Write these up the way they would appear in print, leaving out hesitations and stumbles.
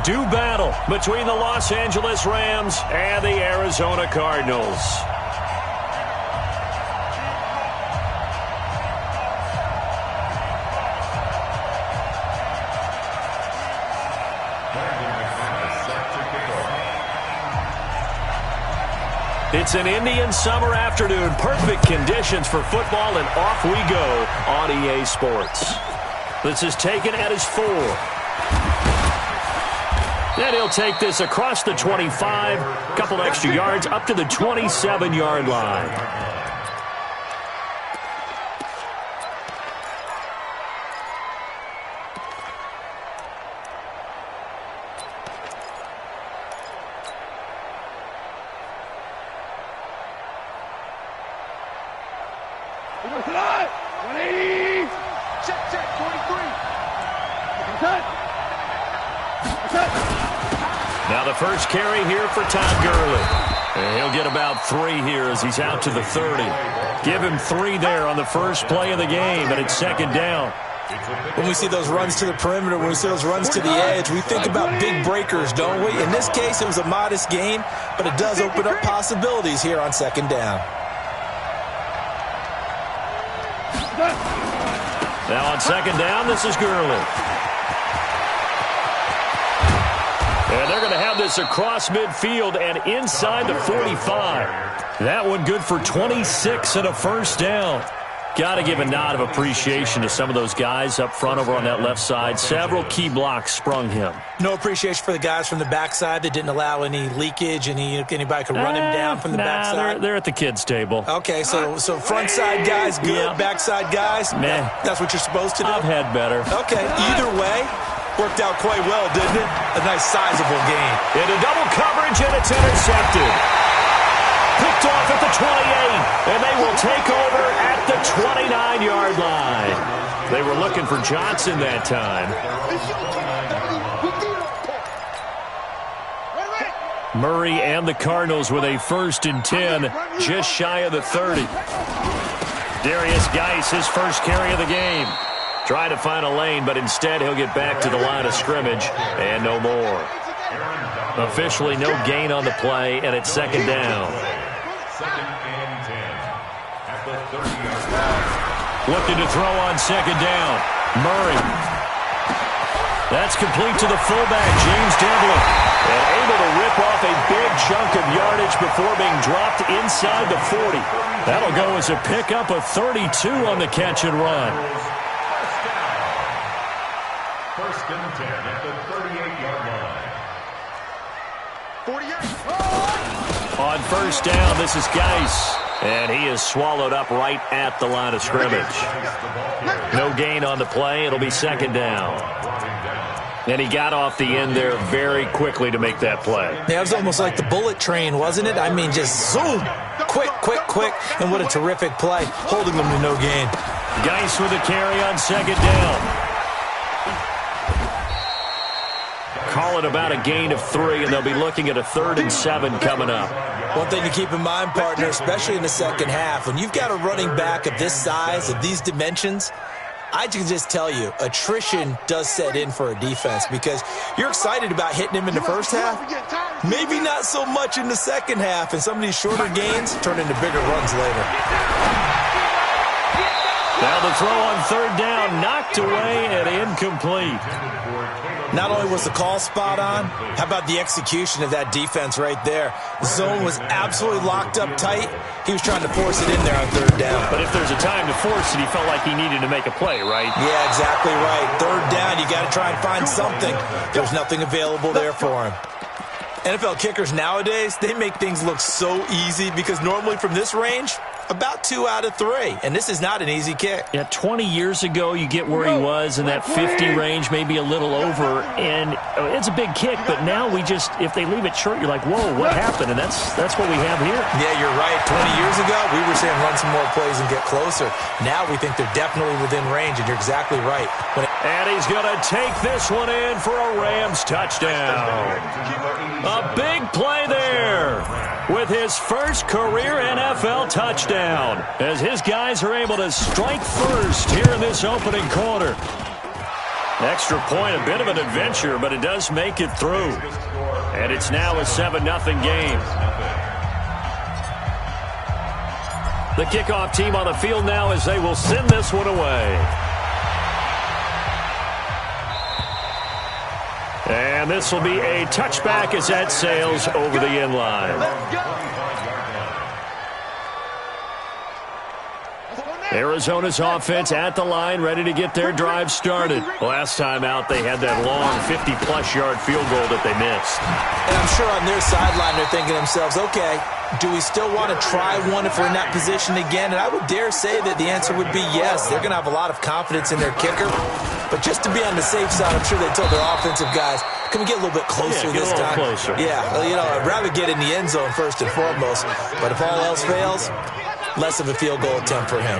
do battle between the Los Angeles Rams and the Arizona Cardinals. It's an Indian summer afternoon. Perfect conditions for football, and off we go on EA Sports. This is taken at his 4. And he'll take this across the 25, a couple extra yards, up to the 27-yard line. Now the first carry here for Todd Gurley. And he'll get about 3 here as he's out to the 30. Give him 3 there on the first play of the game, and it's second down. When we see those runs to the perimeter, when we see those runs to the edge, we think about big breakers, don't we? In this case, it was a modest gain, but it does open up possibilities here on second down. Now on second down, this is Gurley. And they're going to have this across midfield and inside the 45. That one good for 26 and a first down. Got to give a nod of appreciation to some of those guys up front over on that left side. Several key blocks sprung him. No appreciation for the guys from the backside that didn't allow any leakage, anybody could run him down from the backside. They're at the kids' table. Okay, so front side guys good, yeah. Backside guys, meh. That's what you're supposed to do? I've had better. Okay, either way, worked out quite well, didn't it? A nice sizable gain. Into double coverage, and it's intercepted. Picked off at the 28, and they will take over at the 29-yard line. They were looking for Johnson that time. Murray and the Cardinals with a 1st and 10, just shy of the 30. Darius Geis, his first carry of the game. Trying to find a lane, but instead he'll get back to the line of scrimmage, and no more. Officially no gain on the play, and it's second down. Looking to throw on second down. Murray. That's complete to the fullback, James Devlin. And able to rip off a big chunk of yardage before being dropped inside the 40. That'll go as a pickup of 32 on the catch and run. First and 10 at the 38-yard line. 48. On first down, this is Geis. And he is swallowed up right at the line of scrimmage. No gain on the play. It'll be second down. And he got off the end there very quickly to make that play. Yeah, it was almost like the bullet train, wasn't it? I mean, just zoom. Quick, quick, quick. And what a terrific play, holding them to no gain. Geis with a carry on second down. Call it about a gain of 3, and they'll be looking at a 3rd and 7 coming up. One thing to keep in mind, partner, especially in the second half, when you've got a running back of this size, of these dimensions, I can just tell you, attrition does set in for a defense because you're excited about hitting him in the first half, maybe not so much in the second half, and some of these shorter gains turn into bigger runs later. Now the throw on third down, knocked away and incomplete. Not only was the call spot on, how about the execution of that defense right there? The zone was absolutely locked up tight. He was trying to force it in there on third down. But if there's a time to force it, he felt like he needed to make a play, right? Yeah, exactly right. Third down, you got to try and find something. There's nothing available there for him. NFL kickers nowadays, they make things look so easy because normally from this range, about 2 out of 3. And this is not an easy kick. Yeah, 20 years ago, you get where he was in that 50 range, maybe a little over. And it's a big kick, but now we just, if they leave it short, you're like, whoa, what happened? And that's what we have here. Yeah, you're right. 20 years ago, we were saying run some more plays and get closer. Now we think they're definitely within range, and you're exactly right. And he's going to take this one in for a Rams touchdown. A big play there with his first career NFL touchdown as his guys are able to strike first here in this opening quarter. Extra point, a bit of an adventure, but it does make it through. And it's now a 7-0 game. The kickoff team on the field now as they will send this one away. And this will be a touchback as that sails over the end line. Arizona's offense at the line, ready to get their drive started. Last time out, they had that long 50-plus yard field goal that they missed. And I'm sure on their sideline, they're thinking to themselves, okay, do we still want to try one if we're in that position again? And I would dare say that the answer would be yes. They're going to have a lot of confidence in their kicker. But just to be on the safe side, I'm sure they told their offensive guys, can we get a little bit closer this time? Closer. Yeah, well, you know, I'd rather get in the end zone first and foremost. But if all else fails, less of a field goal attempt for him.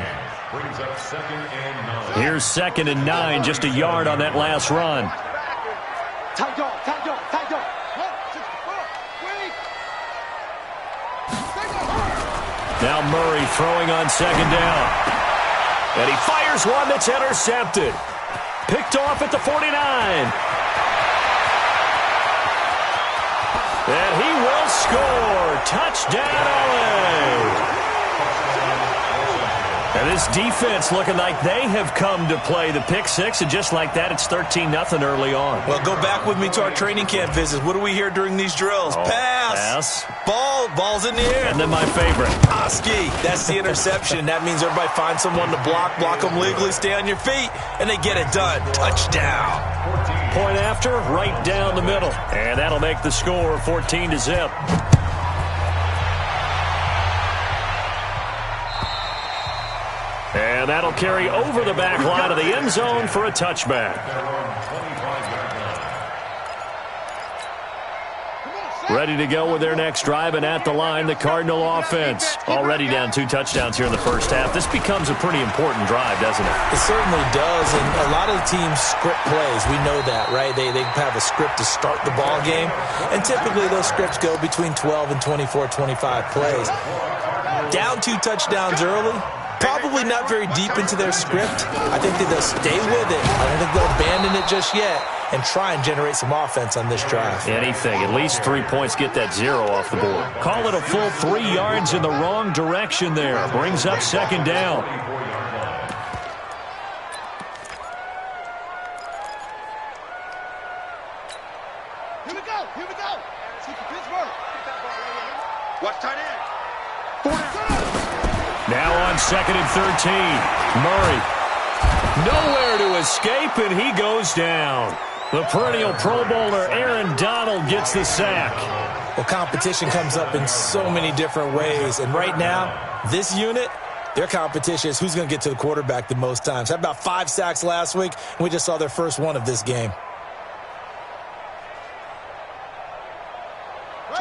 Here's 2nd and 9, just a yard on that last run. Now Murray throwing on 2nd down. And he fires one that's intercepted. Picked off at the 49. And he will score. Touchdown, LA. And this defense looking like they have come to play the pick six, and just like that, it's 13-0 early on. Well, go back with me to our training camp visits. What do we hear during these drills? Pass. Ball's in the air. And then my favorite. Oski. That's the interception. That means everybody finds someone to block them legally, stay on your feet, and they get it done. Touchdown. Point after, right down the middle. And that'll make the score 14-0. And that'll carry over the back line of the end zone for a touchback. Ready to go with their next drive, and at the line, the Cardinal offense. Already down 2 touchdowns here in the first half. This becomes a pretty important drive, doesn't it? It certainly does, and a lot of the teams script plays. We know that, right? They have a script to start the ball game, and typically those scripts go between 12 and 24, 25 plays. Down 2 touchdowns early. Probably not very deep into their script. I think that they'll stay with it. I don't think they'll abandon it just yet and try and generate some offense on this drive. Anything. At least 3 points. Get that 0 off the board. Call it a full 3 yards in the wrong direction there. Brings up 2nd down. Here we go. Watch tight end. Now on 2nd and 13. Murray. Nowhere to escape, and he goes down. The perennial Pro Bowler Aaron Donald gets the sack. Well, competition comes up in so many different ways. And right now, this unit, their competition is who's going to get to the quarterback the most times. Had about 5 sacks last week, and we just saw their first one of this game.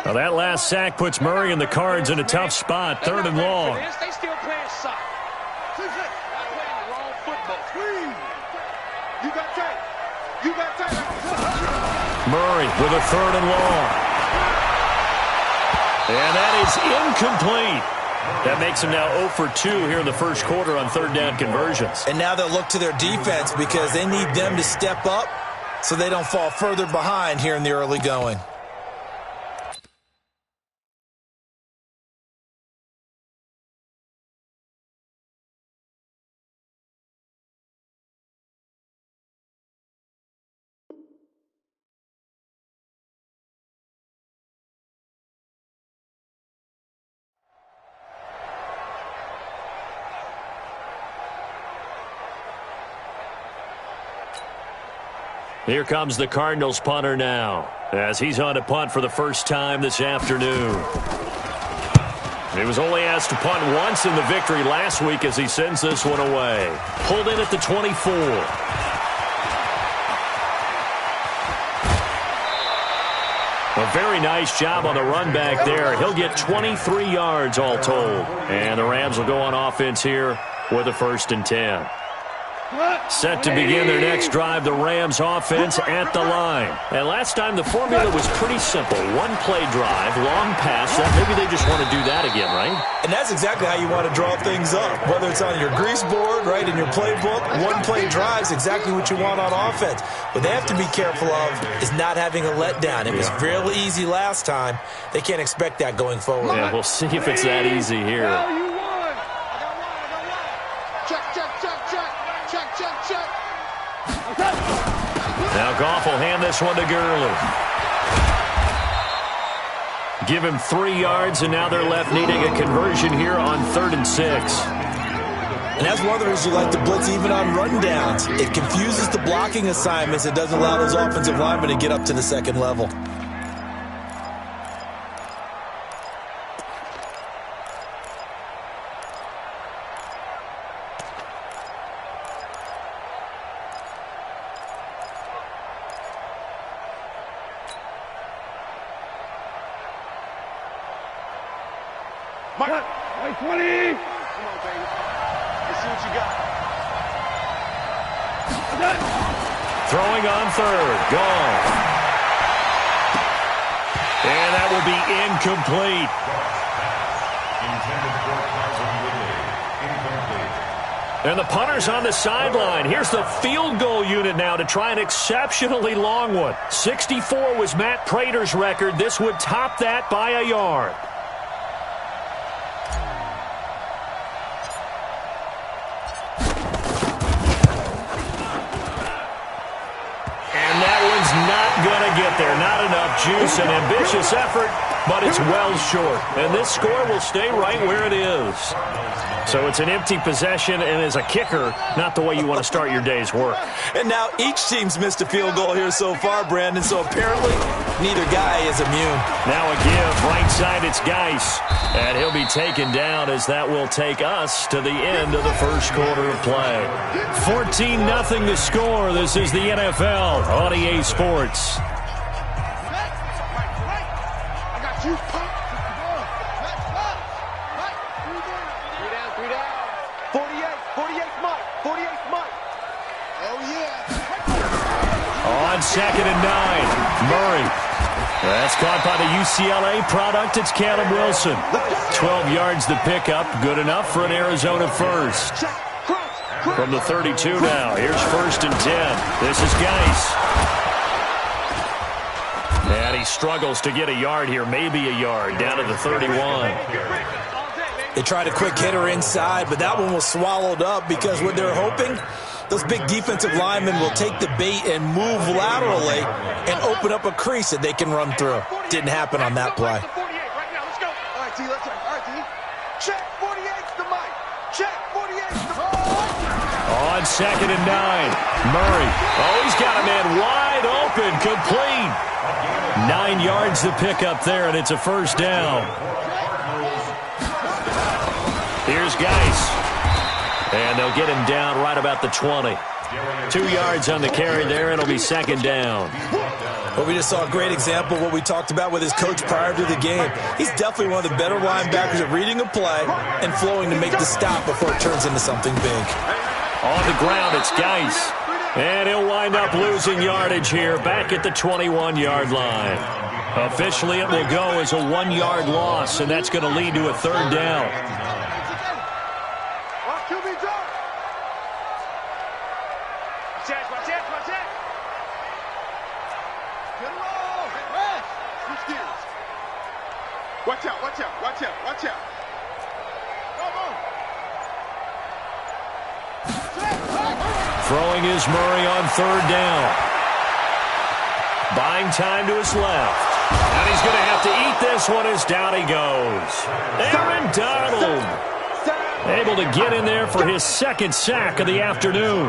Well, that last sack puts Murray and the Cards in a tough spot, 3rd and long. They still playing soft. They're playing the wrong football. You got tight. Murray with a 3rd and long. And that is incomplete. That makes him now 0 for 2 here in the first quarter on 3rd down conversions. And now they'll look to their defense because they need them to step up so they don't fall further behind here in the early going. Here comes the Cardinals punter now, as he's on to punt for the first time this afternoon. He was only asked to punt once in the victory last week as he sends this one away. Pulled in at the 24. A very nice job on the run back there. He'll get 23 yards all told. And the Rams will go on offense here with a 1st and 10. Set to begin their next drive, the Rams offense at the line. And last time the formula was pretty simple. One play drive, long pass. Maybe they just want to do that again, right? And that's exactly how you want to draw things up. Whether it's on your grease board, right, in your playbook, one play drive is exactly what you want on offense. What they have to be careful of is not having a letdown. It was fairly easy last time. They can't expect that going forward. Yeah, we'll see if it's that easy here. Now Goff will hand this one to Gurley. Give him 3 yards, and now they're left needing a conversion here on 3rd and 6. And that's one of the reasons you like to blitz even on rundowns. It confuses the blocking assignments. It doesn't allow those offensive linemen to get up to the second level. Mike, 20. Come on, baby. Let's see what you got. Throwing on 3rd. Gone. And that will be incomplete. And the punter's on the sideline. Here's the field goal unit now to try an exceptionally long one. 64 was Matt Prater's record. This would top that by a yard. Gonna get there. Not enough juice. An ambitious effort, but it's well short. And this score will stay right where it is. So it's an empty possession, and as a kicker, not the way you want to start your day's work. And now each team's missed a field goal here so far, Brandon, so apparently neither guy is immune. Now a give. Right side, it's Geis. And he'll be taken down as that will take us to the end of the first quarter of play. 14-0 the score. This is the NFL on EA Sports. I got you. On 2nd and 9, Murray. That's caught by the UCLA product. It's Caleb Wilson. 12 yards the pickup. Good enough for an Arizona first. From the 32 now. Here's 1st and 10. This is Geis. And he struggles to get a yard here. Maybe a yard. Down to the 31. They tried a quick hitter inside, but that one was swallowed up because what they're hoping, those big defensive linemen will take the bait and move laterally and open up a crease that they can run through. Didn't happen on that play. All right, T, let's go. All right, T. Check 48's the mic. Check 48's the mic. On 2nd and 9, Murray. Oh, he's got a man wide open, complete. 9 yards the pickup there, and it's a first down. Here's Geis. And they'll get him down right about the 20. 2 yards on the carry there, and it'll be 2nd down. Well, we just saw a great example of what we talked about with his coach prior to the game. He's definitely one of the better linebackers at reading a play and flowing to make the stop before it turns into something big. On the ground, it's Geis. And he'll wind up losing yardage here back at the 21-yard line. Officially, it will go as a 1-yard loss, and that's going to lead to a 3rd down. Watch out, watch out, watch out, watch out. Throwing is Murray on 3rd down. Buying time to his left. And he's going to have to eat this one as down he goes. Aaron Donald able to get in there for his 2nd sack of the afternoon.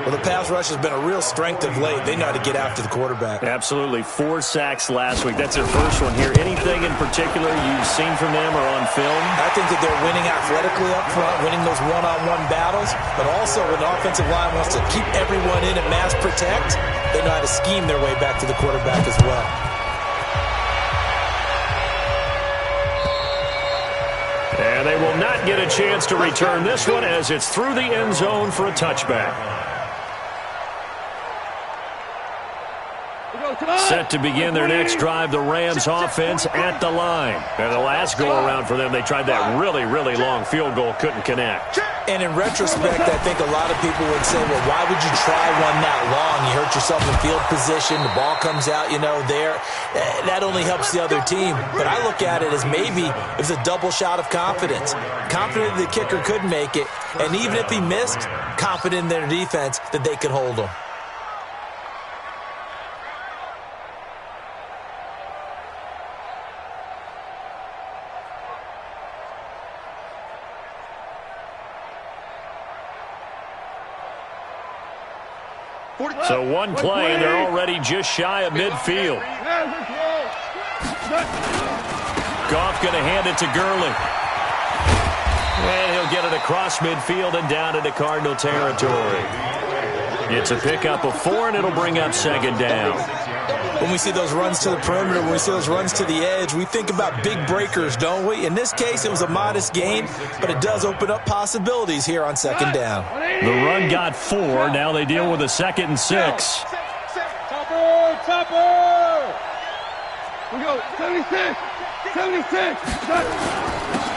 Well, the pass rush has been a real strength of late. They know how to get after the quarterback. Absolutely. 4 sacks last week. That's their first one here. Anything in particular you've seen from them or on film? I think that they're winning athletically up front, winning those one-on-one battles, but also when the offensive line wants to keep everyone in and mass protect, they know how to scheme their way back to the quarterback as well. And And they will not get a chance to return this one as it's through the end zone for a touchback. Set to begin their next drive, the Rams offense at the line. And the last go-around for them, they tried that really, really long field goal, couldn't connect. And in retrospect, I think a lot of people would say, well, why would you try one that long? You hurt yourself in field position, the ball comes out, there. That only helps the other team. But I look at it as maybe it was a double shot of confidence. Confident the kicker could make it, and even if he missed, confident in their defense that they could hold him. So one play, and they're already just shy of midfield. Goff going to hand it to Gurley. And he'll get it across midfield and down into Cardinal territory. It's a pickup of 4, and it'll bring up second down. When we see those runs to the perimeter, when we see those runs to the edge, we think about big breakers, don't we? In this case, it was a modest gain, but it does open up possibilities here on second down. The run got 4. Now they deal with a 2nd and 6. Topper! We go, 76! 76!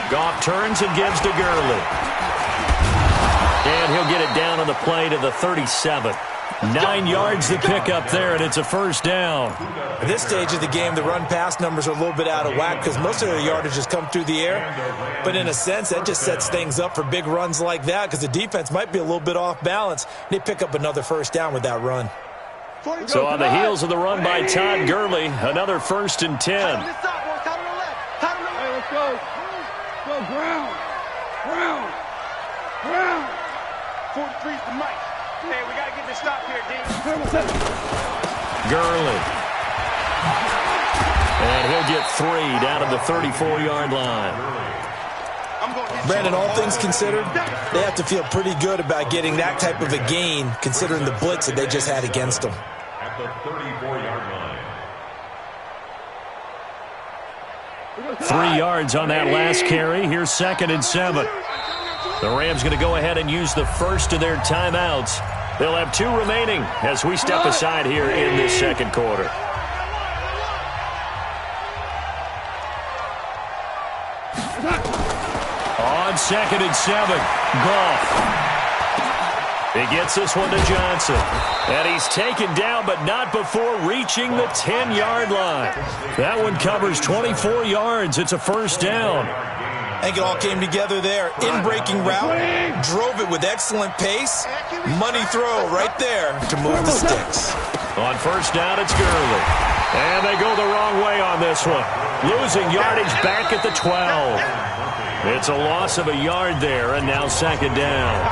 Goff turns and gives to Gurley. And he'll get it down on the play to the 37. 9 yards to pick up there, and it's a first down. At this stage of the game, the run-pass numbers are a little bit out of whack because most of their yardage has come through the air. But in a sense, that just sets things up for big runs like that because the defense might be a little bit off balance. They pick up another first down with that run. So on the heels of the run by Todd Gurley, another 1st and 10. Hey, let's go. Go, ground. 43's the mic. Hey, we got to get this stop here, D. Gurley. And he'll get 3 down at the 34-yard line. Brandon, all things considered, they have to feel pretty good about getting that type of a gain considering the blitz that they just had against them. At the 34-yard line. 3 yards on that last carry. Here's 2nd and 7. The Rams going to go ahead and use the first of their timeouts. They'll have 2 remaining as we step aside here in this second quarter. On 2nd and 7, Goff. He gets this one to Johnson. And he's taken down, but not before reaching the 10-yard line. That one covers 24 yards. It's a first down. I think it all came together there. In-breaking route, drove it with excellent pace. Money throw right there to move the sticks. On first down, it's Gurley. And they go the wrong way on this one. Losing yardage back at the 12. It's a loss of a yard there, and now second down.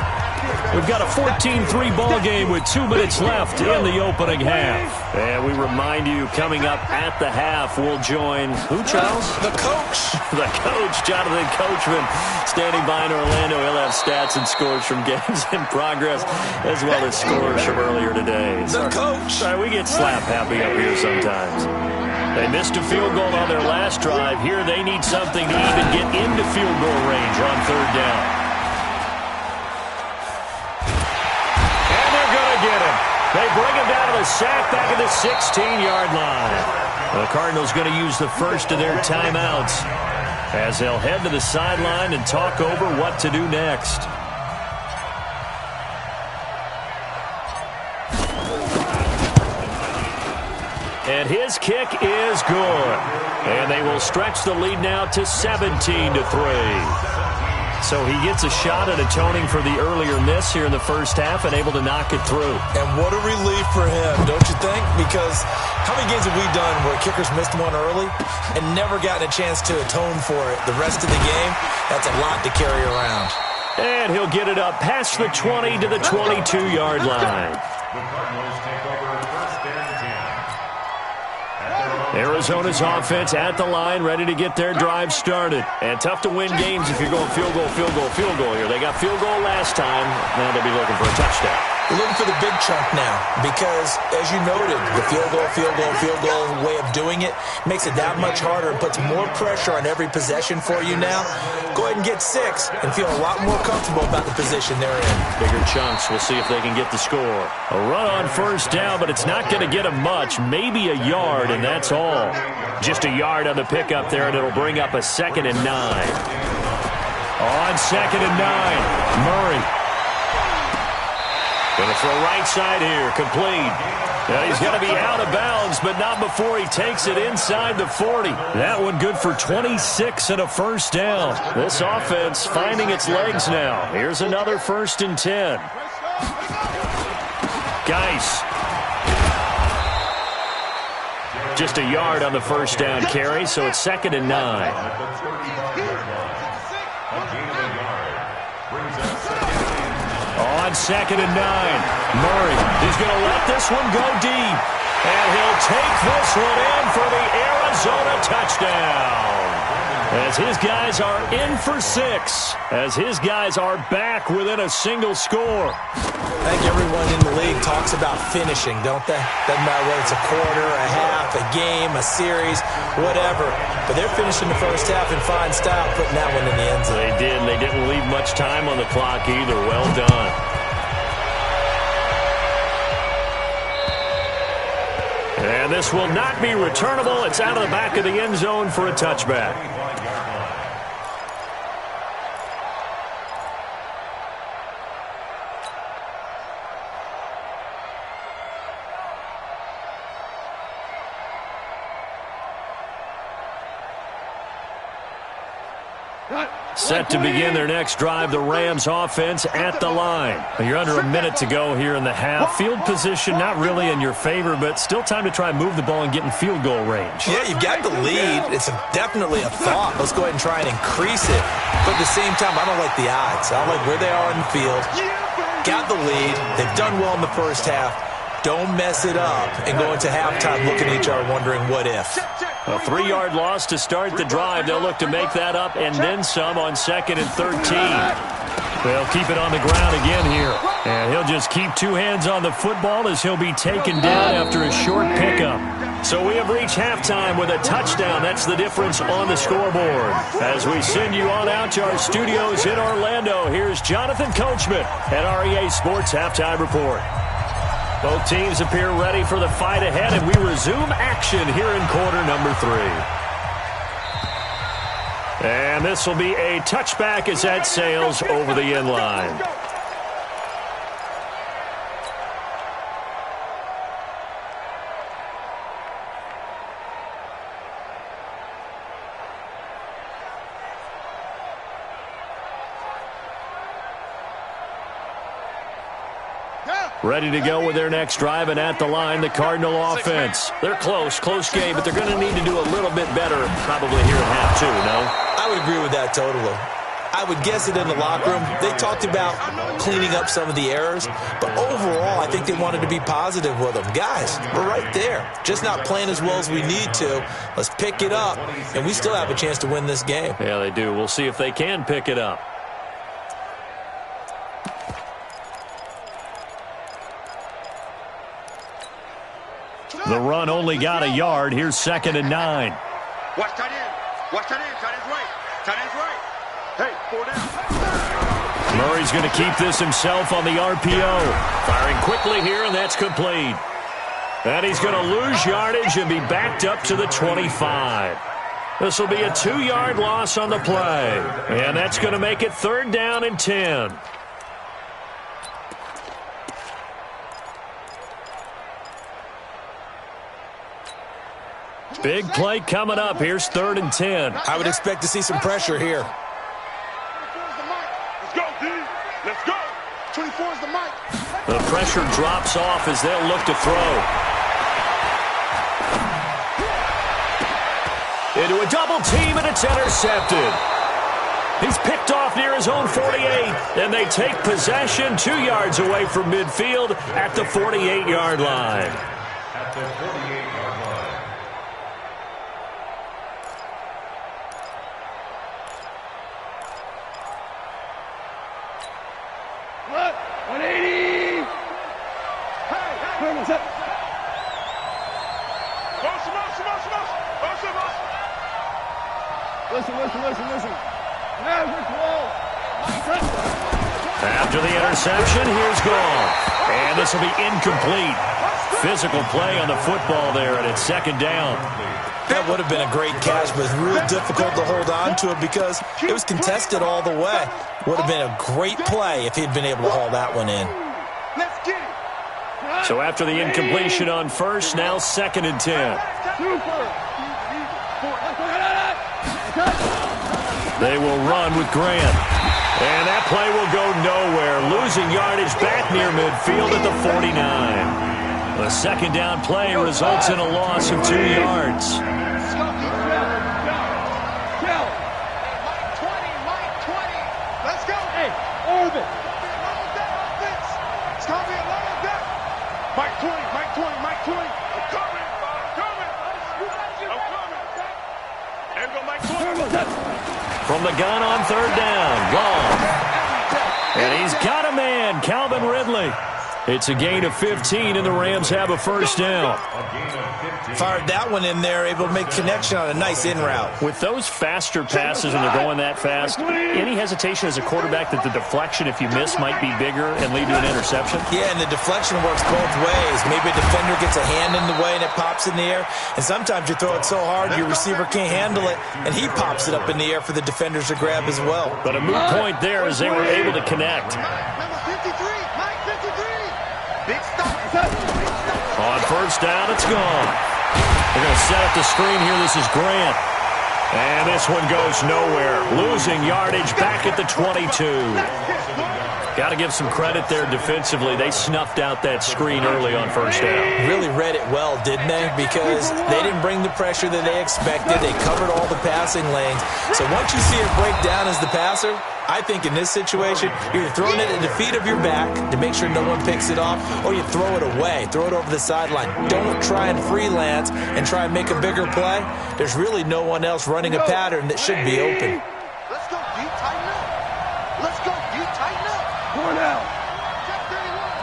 We've got a 14-3 ball game with 2 minutes left in the opening half. And we remind you, coming up at the half, we'll join who, Charles? The coach. The coach, Jonathan Coachman, standing by in Orlando. He'll have stats and scores from games in progress, as well as scores from earlier today. The coach. Sorry, we get slap happy up here sometimes. They missed a field goal on their last drive. Here they need something to even get into field goal range on third down. Get him. They bring him down to the sack back at the 16-yard line. The Cardinals going to use the first of their timeouts as they'll head to the sideline and talk over what to do next. And his kick is good. And they will stretch the lead now to 17-3. So he gets a shot at atoning for the earlier miss here in the first half and able to knock it through. And what a relief for him, don't you think? Because how many games have we done where kickers missed one early and never gotten a chance to atone for it the rest of the game? That's a lot to carry around. And he'll get it up past the 20 to the 22-yard line. The Cardinals take over first and 10. Arizona's offense at the line, ready to get their drive started. And tough to win games if you're going field goal here. They got field goal last time. Now they'll be looking for a touchdown. Looking for the big chunk now because, as you noted, the field goal way of doing it makes it that much harder and puts more pressure on every possession for you now. Go ahead and get 6 and feel a lot more comfortable about the position they're in. Bigger chunks. We'll see if they can get the score. A run on first down, but it's not going to get them much. Maybe a yard, and that's all. Just a yard on the pickup there, and it'll bring up a 2nd and 9. On 2nd and 9, Murray. Going to throw right side here, complete. Now he's going to be out of bounds, but not before he takes it inside the 40. That one good for 26 and a first down. This offense finding its legs now. Here's another 1st and 10. Geis. Just a yard on the first down carry, so it's 2nd and 9. On 2nd and 9, Murray. He's going to let this one go deep. And he'll take this one in for the Arizona touchdown. As his guys are in for 6. As his guys are back within a single score. I think everyone in the league talks about finishing, don't they? Doesn't matter whether it's a quarter, a half, a game, a series, whatever. But they're finishing the first half in fine style, putting that one in the end zone. They did, and they didn't leave much time on the clock either. Well done. And this will not be returnable. It's out of the back of the end zone for a touchback. Set to begin their next drive, the Rams offense at the line. You're under a minute to go here in the half. Field position not really in your favor, but still time to try and move the ball and get in field goal range. Yeah, you've got the lead. It's definitely a thought. Let's go ahead and try and increase it. But at the same time, I don't like the odds. I don't like where they are in the field. Got the lead. They've done well in the first half. Don't mess it up and go into halftime looking at each other wondering what if. A 3-yard loss to start the drive. They'll look to make that up and then some on 2nd and 13. They'll keep it on the ground again here. And he'll just keep 2 hands on the football as he'll be taken down after a short pickup. So we have reached halftime with a touchdown. That's the difference on the scoreboard. As we send you on out to our studios in Orlando, here's Jonathan Coachman at REA Sports Halftime Report. Both teams appear ready for the fight ahead, and we resume action here in quarter number 3. And this will be a touchback as that sails over the end line. Ready to go with their next drive, and at the line, the Cardinal offense. They're close game, but they're going to need to do a little bit better probably here at half 2, no? I would agree with that totally. I would guess it in the locker room. They talked about cleaning up some of the errors, but overall, I think they wanted to be positive with them. Guys, we're right there. Just not playing as well as we need to. Let's pick it up, and we still have a chance to win this game. Yeah, they do. We'll see if they can pick it up. The run only got a yard. Here's 2nd and 9. Watch tight end. Watch tight end. Tight end's right. Tight end's right. Hey, 4 down. Murray's going to keep this himself on the RPO. Firing quickly here, and that's complete. And he's going to lose yardage and be backed up to the 25. This will be a 2-yard loss on the play. And that's going to make it 3rd down and 10. Big play coming up. Here's 3rd and 10. I would expect to see some pressure here. 24's the mic. Let's go, D. Let's go. 24's the mic. The pressure drops off as they'll look to throw. Into a double team, and it's intercepted. He's picked off near his own 48, and they take possession 2 yards away from midfield at the 48-yard line. At the 48-yard line. What? 180. Listen. Average wall. After the interception, here's Goff. And this will be incomplete. Physical play on the football there, and it's second down. That would have been a great catch, but it's real difficult to hold on to it because it was contested all the way. Would have been a great play if he'd been able to haul that one in. Let's get it. So after the incompletion on first, now 2nd and 10. They will run with Grant. And that play will go nowhere. Losing yardage back near midfield at the 49. The second down play results in a loss of 2 yards. Let's go. Hey, Orbit. It's going to be a long day. Mike 20. I'm coming. And go Mike 20. From the gun on 3rd down. Long. And he's got a man, Calvin Ridley. It's a gain of 15, and the Rams have a first down. Fired that one in there, able to make connection on a nice in route. With those faster passes and they're going that fast, any hesitation as a quarterback that the deflection, if you miss, might be bigger and lead to an interception? Yeah, and the deflection works both ways. Maybe a defender gets a hand in the way and it pops in the air. And sometimes you throw it so hard your receiver can't handle it, and he pops it up in the air for the defenders to grab as well. But a moot point there as they were able to connect. Number 53, Mike 53. Big stop. On first down, it's gone. They're going to set up the screen here. This is Grant. And this one goes nowhere. Losing yardage back at the 22. Got to give some credit there defensively. They snuffed out that screen early on first down. Really read it well, didn't they? Because they didn't bring the pressure that they expected. They covered all the passing lanes. So once you see it break down as the passer, I think in this situation, you're throwing it at the feet of your back to make sure no one picks it off, or you throw it away, throw it over the sideline. Don't try and freelance and try and make a bigger play. There's really no one else running a pattern that should be open. Let's go, D, tighten up. Let's go, D, tighten up. Going out. Check 31.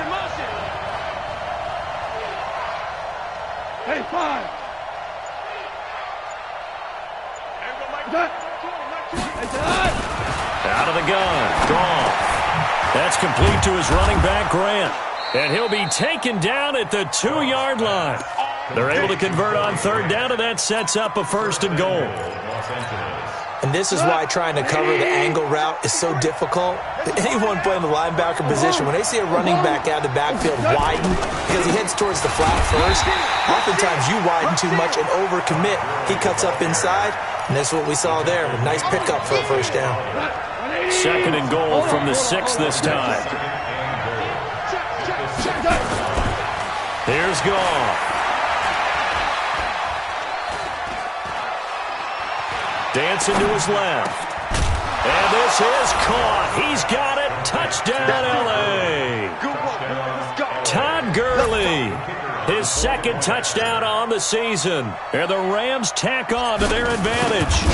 Motion. Hey, 5. Out of the gun. Goff. That's complete to his running back, Grant. And he'll be taken down at the 2-yard line. They're able to convert on 3rd down, and that sets up a 1st and goal. And this is why trying to cover the angle route is so difficult. Anyone playing the linebacker position, when they see a running back out of the backfield widen because he heads towards the flat first, oftentimes you widen too much and overcommit. He cuts up inside, and that's what we saw there. A nice pickup for a first down. 2nd and goal from the 6 this time. Here's Goff. Dancing to his left. And this is caught. He's got it. Touchdown, L.A. Todd Gurley. His 2nd touchdown on the season. And the Rams tack on to their advantage.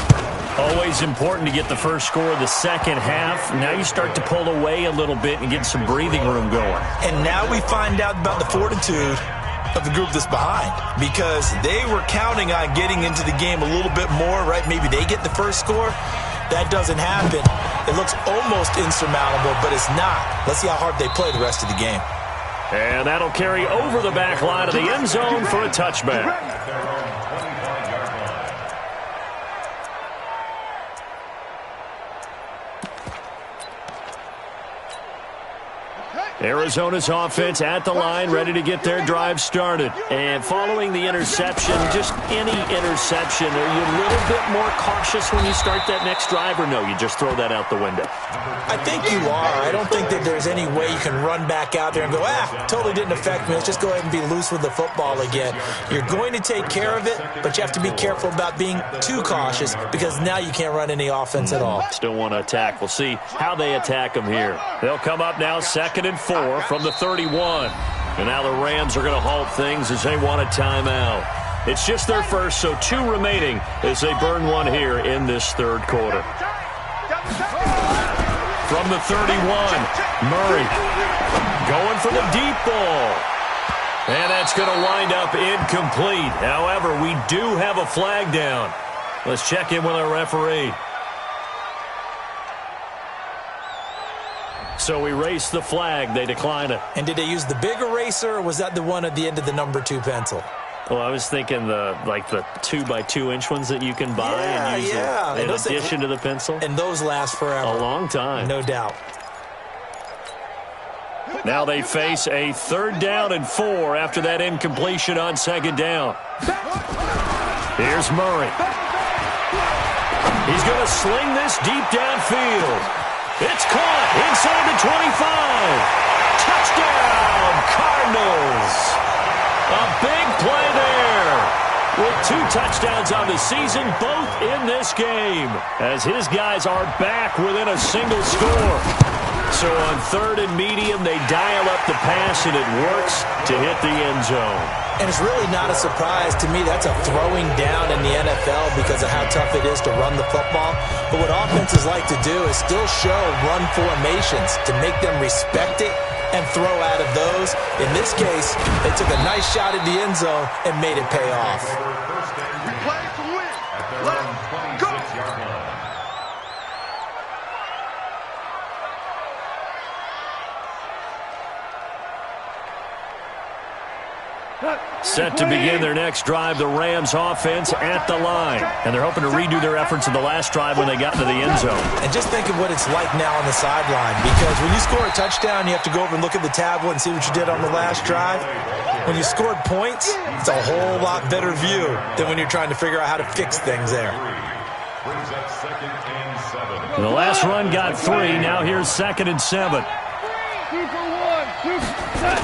Always important to get the first score of the second half. Now you start to pull away a little bit and get some breathing room going. And now we find out about the fortitude of the group that's behind, because they were counting on getting into the game a little bit more, right? Maybe they get the first score. That doesn't happen. It looks almost insurmountable, but it's not. Let's see how hard they play the rest of the game. And that'll carry over the back line of the end zone for a touchback. Arizona's offense at the line, ready to get their drive started. And following the interception, just any interception, are you a little bit more cautious when you start that next drive, or no, you just throw that out the window? I think you are. I don't think that there's any way you can run back out there and go, totally didn't affect me. Let's just go ahead and be loose with the football again. You're going to take care of it, but you have to be careful about being too cautious, because now you can't run any offense at all. Still want to attack. We'll see how they attack them here. They'll come up now 2nd and 4 from the 31. And now the Rams are going to halt things as they want a timeout. It's just their first, so 2 remaining as they burn one here in this 3rd quarter. From the 31, Murray going for the deep ball. And that That's going to wind up incomplete. However, we do have a flag down. Let's check in with our referee. So we race the flag. They decline it. And did they use the big eraser, or was that the one at the end of the number 2 pencil? Well, I was thinking the 2x2-inch ones that you can buy and use in addition to the pencil. And those last forever. A long time. No doubt. Now they face a 3rd down and 4 after that incompletion on 2nd down. Here's Murray. He's going to sling this deep downfield. It's caught inside the 25. Touchdown, Cardinals. A big play there. With 2 touchdowns on the season, both in this game, as his guys are back within a single score. So on 3rd and medium, they dial up the pass, and it works to hit the end zone. And it's really not a surprise to me. That's a throwing down in the NFL because of how tough it is to run the football. But what offenses like to do is still show run formations to make them respect it and throw out of those. In this case, they took a nice shot at the end zone and made it pay off. We play to win. Let's go. Set to begin their next drive, the Rams offense at the line. And they're hoping to redo their efforts in the last drive when they got into the end zone. And just think of what it's like now on the sideline, because when you score a touchdown, you have to go over and look at the tablet and see what you did on the last drive. When you scored points, it's a whole lot better view than when you're trying to figure out how to fix things there. And the last run got 3. Now here's 2nd and 7. 2 for 1. 2 set.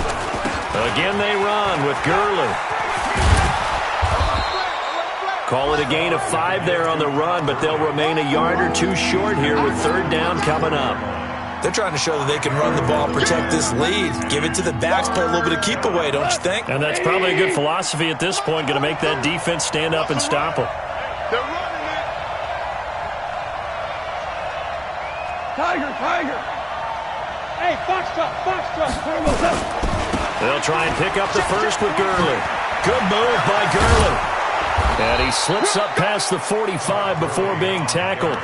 Again they run with Gurley. Call it a gain of 5 there on the run, but they'll remain a yard or 2 short here with 3rd down coming up. They're trying to show that they can run the ball, protect this lead, give it to the backs, play a little bit of keep away, don't you think? And that's probably a good philosophy at this point, going to make that defense stand up and stop them. They're running it. Tiger. Hey, box truck. They'll try and pick up the first with Gurley. Good move by Gurley. And he slips up past the 45 before being tackled.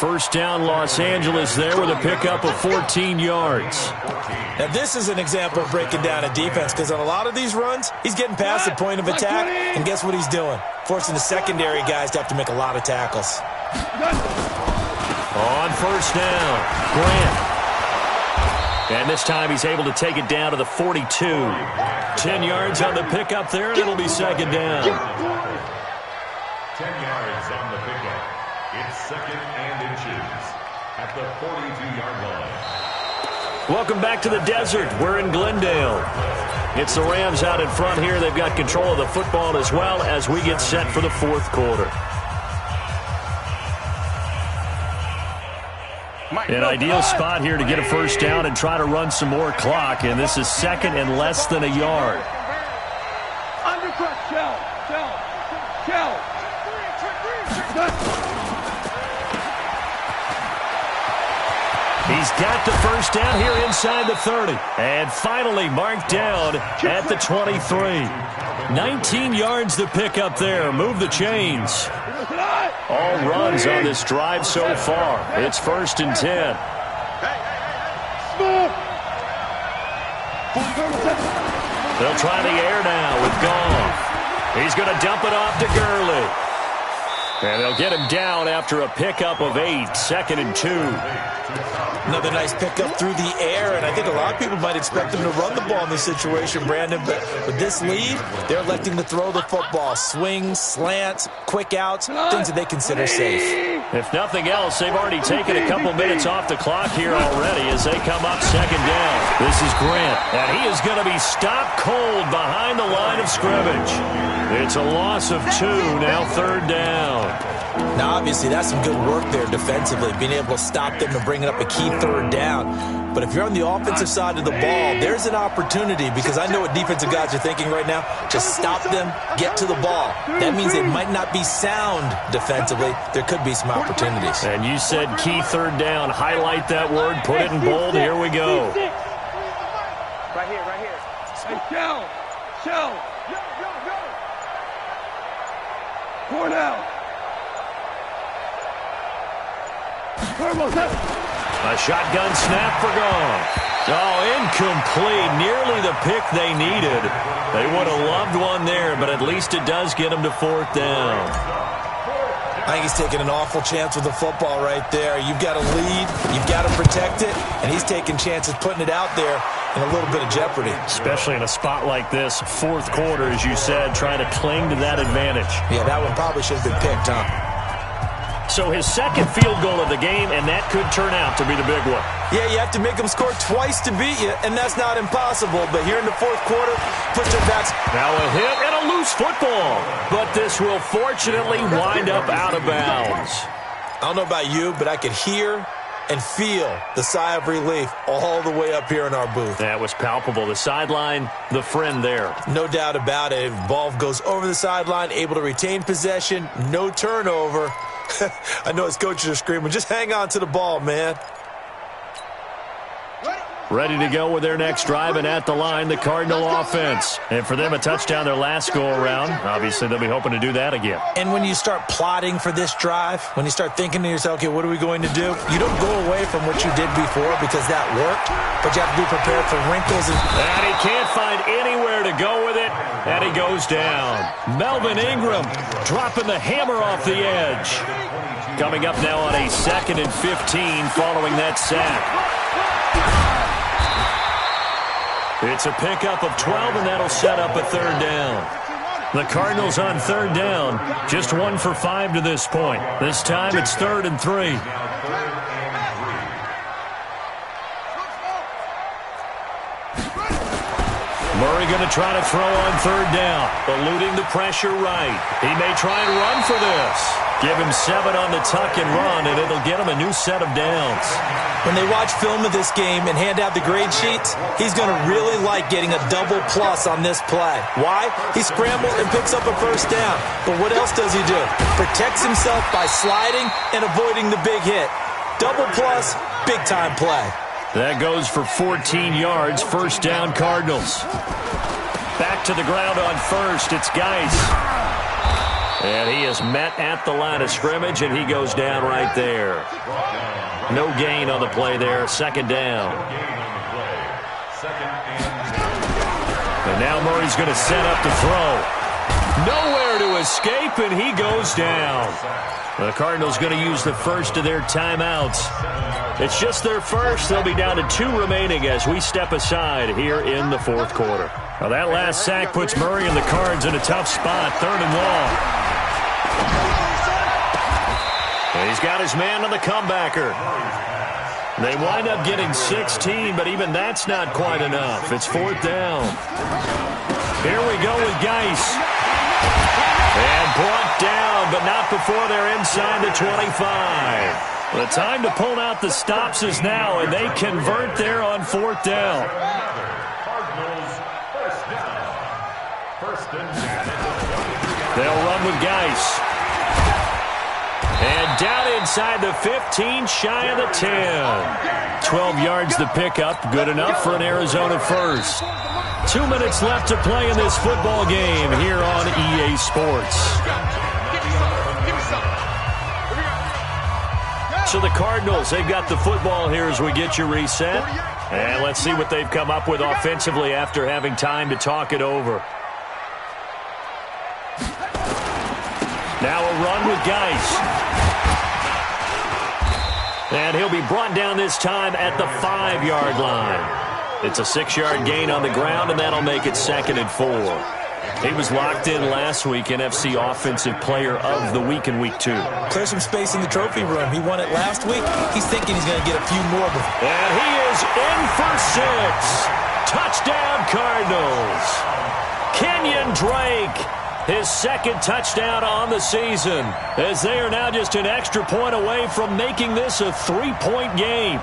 1st down, Los Angeles there with a pickup of 14 yards. Now, this is an example of breaking down a defense, because on a lot of these runs, he's getting past the point of attack, and guess what he's doing? Forcing the secondary guys to have to make a lot of tackles. On 1st down, Grant. And this time he's able to take it down to the 42. 10 yards on the pickup there, and it'll be 2nd down. 10 yards on the pickup. It's 2nd and inches at the 42-yard line. Welcome back to the desert. We're in Glendale. It's the Rams out in front here. They've got control of the football as well as we get set for the 4th quarter. An ideal spot here to get a 1st down and try to run some more clock, and this is 2nd and less than a yard. Undercut, shell. He's got the 1st down here inside the 30. And finally marked down at the 23. 19 yards to pick up there. Move the chains. All runs on this drive so far. It's 1st and 10. They'll try the air now with Goff. He's going to dump it off to Gurley. And they'll get him down after a pickup of 8. 2nd and 2. Another nice pickup through the air, and I think a lot of people might expect them to run the ball in this situation, Brandon, but with this lead, they're electing to throw the football. Swings, slants, quick outs, things that they consider safe. If nothing else, they've already taken a couple minutes off the clock here already as they come up 2nd down. This is Grant, and he is going to be stopped cold behind the line of scrimmage. It's a loss of 2, now 3rd down. Now, obviously, that's some good work there defensively, being able to stop them and bringing up a key 3rd down. But if you're on the offensive side of the ball, there's an opportunity, because I know what defensive guys are thinking right now. Just stop them, get to the ball. That means they might not be sound defensively. There could be some opportunities. And you said key 3rd down. Highlight that word, put it in bold. Here we go. Right here. Hey, Show. Go. Point out. A shotgun snap for gone. Oh, incomplete. Nearly the pick they needed. They would have loved one there, but at least it does get them to 4th down. I think he's taking an awful chance with the football right there. You've got to lead, you've got to protect it, and he's taking chances putting it out there in a little bit of jeopardy. Especially in a spot like this, 4th quarter, as you said, trying to cling to that advantage. Yeah, that one probably should have been picked, huh? So his second field goal of the game, and that could turn out to be the big one. Yeah, you have to make them score twice to beat you, and that's not impossible. But here in the 4th quarter, push their backs. Now a hit and a loose football. But this will fortunately wind up out of bounds. I don't know about you, but I could hear and feel the sigh of relief all the way up here in our booth. That was palpable. The sideline, the friend there. No doubt about it. If the ball goes over the sideline, able to retain possession, no turnover. I know his coaches are screaming, just hang on to the ball, man. Ready to go with their next drive, and at the line, the Cardinal offense. And for them, a touchdown their last go-around. Obviously, they'll be hoping to do that again. And when you start plotting for this drive, when you start thinking to yourself, okay, what are we going to do? You don't go away from what you did before because that worked, but you have to be prepared for wrinkles. And he can't find anywhere to go with it, and he goes down. Melvin Ingram dropping the hammer off the edge. Coming up now on a 2nd and 15 following that sack. It's a pickup of 12, and that'll set up a 3rd down. The Cardinals on 3rd down, just 1 for 5 to this point. This time it's 3rd and 3. Murray going to try to throw on 3rd down, eluding the pressure right. He may try and run for this. Give him 7 on the tuck and run, and it'll get him a new set of downs. When they watch film of this game and hand out the grade sheets, he's going to really like getting a double plus on this play. Why? He scrambles and picks up a 1st down. But what else does he do? Protects himself by sliding and avoiding the big hit. Double plus, big-time play. That goes for 14 yards, 1st down Cardinals. Back to the ground on 1st, it's Geis. And he is met at the line of scrimmage, and he goes down right there. No gain on the play there, 2nd down. And now Murray's going to set up to throw. Nowhere to escape, and he goes down. The Cardinals going to use the first of their timeouts. It's just their first. They'll be down to 2 remaining as we step aside here in the 4th quarter. Now that last sack puts Murray and the Cards in a tough spot, 3rd and long. And he's got his man on the comebacker. They wind up getting 16, but even that's not quite enough. It's 4th down. Here we go with Geis. And brought down, but not before they're inside the 25. The time to pull out the stops is now, and they convert there on 4th down. They'll run with Geis. And down inside the 15, shy of the 10. 12 yards the pickup, good enough for an Arizona first. 2 minutes left to play in this football game here on EA Sports. So the Cardinals, they've got the football here as we get you reset. And let's see what they've come up with offensively after having time to talk it over. Now a run with Geis. And he'll be brought down this time at the 5-yard line. It's a 6-yard gain on the ground, and that'll make it 2nd and 4. He was locked in last week, NFC Offensive Player of the Week in Week 2. Clear some space in the trophy room. He won it last week. He's thinking he's going to get a few more. And he is in for 6. Touchdown, Cardinals. Kenyon Drake, his 2nd touchdown on the season, as they are now just an extra point away from making this a 3-point game.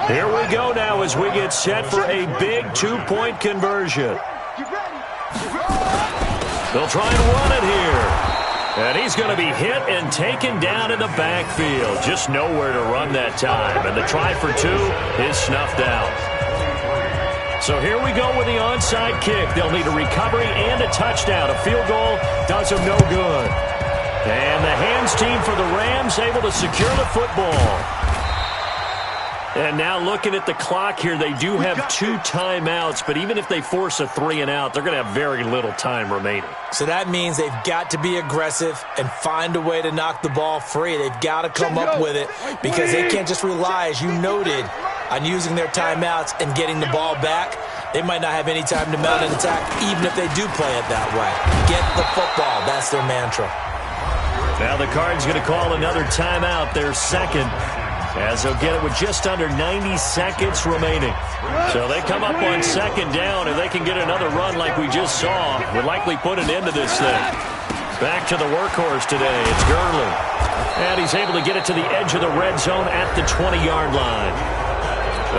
Here we go now as we get set for a big two-point conversion. They'll try and run it here. And he's going to be hit and taken down in the backfield. Just nowhere to run that time. And the try for two is snuffed out. So here we go with the onside kick. They'll need a recovery and a touchdown. A field goal does them no good. And the hands team for the Rams able to secure the football. And now looking at the clock here, they do have 2 timeouts, but even if they force a 3-and-out, they're going to have very little time remaining. So that means they've got to be aggressive and find a way to knock the ball free. They've got to come up with it because they can't just rely, as you noted, on using their timeouts and getting the ball back. They might not have any time to mount an attack, even if they do play it that way. Get the football. That's their mantra. Now the Cards going to call another timeout, their second, as they'll get it with just under 90 seconds remaining. So they come up on second down, and they can get another run like we just saw. Would likely put an end to this thing. Back to the workhorse today. It's Gurley. And he's able to get it to the edge of the red zone at the 20-yard line.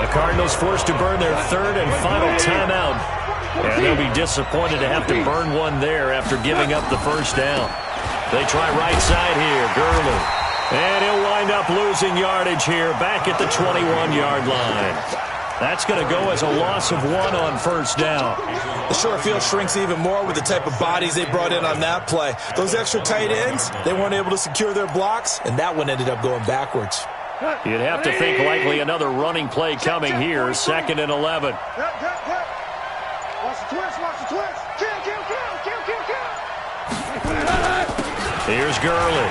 The Cardinals forced to burn their third and final timeout. And they'll be disappointed to have to burn one there after giving up the first down. They try right side here. Gurley. And he'll wind up losing yardage here back at the 21-yard line. That's going to go as a loss of 1 on first down. The short field shrinks even more with the type of bodies they brought in on that play. Those extra tight ends, they weren't able to secure their blocks, and that one ended up going backwards. You'd have to think likely another running play coming here, 2nd and 11. Watch the twist, watch the twist. Kill. Here's Gurley.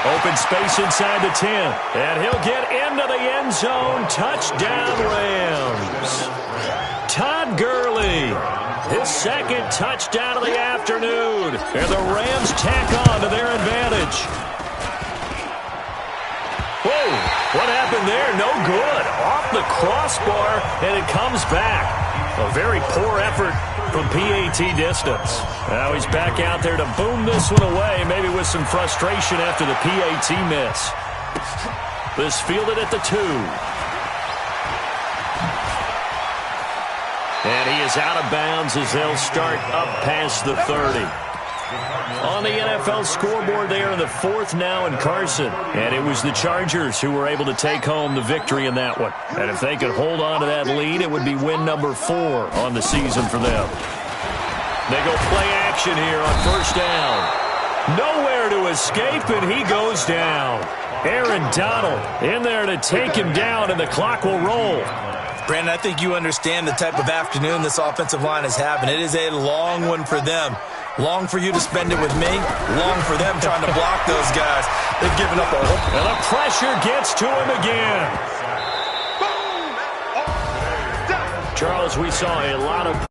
Open space inside the 10. And he'll get into the end zone. Touchdown, Rams. Todd Gurley. His second touchdown of the afternoon. And the Rams tack on to their advantage. Whoa, what happened there? No good. Off the crossbar, and it comes back. A very poor effort from PAT distance. Now he's back out there to boom this one away, maybe with some frustration after the PAT miss. This fielded at the 2. And he is out of bounds as they'll start up past the 30. On the NFL scoreboard there in the 4th now in Carson. And it was the Chargers who were able to take home the victory in that one. And if they could hold on to that lead, it would be win number 4 on the season for them. They go play action here on first down. Nowhere to escape, and he goes down. Aaron Donald in there to take him down, and the clock will roll. Brandon, I think you understand the type of afternoon this offensive line is having. It is a long one for them. Long for you to spend it with me. Long for them trying to block those guys. They've given up a hook. And the pressure gets to him again. Charles, we saw a lot of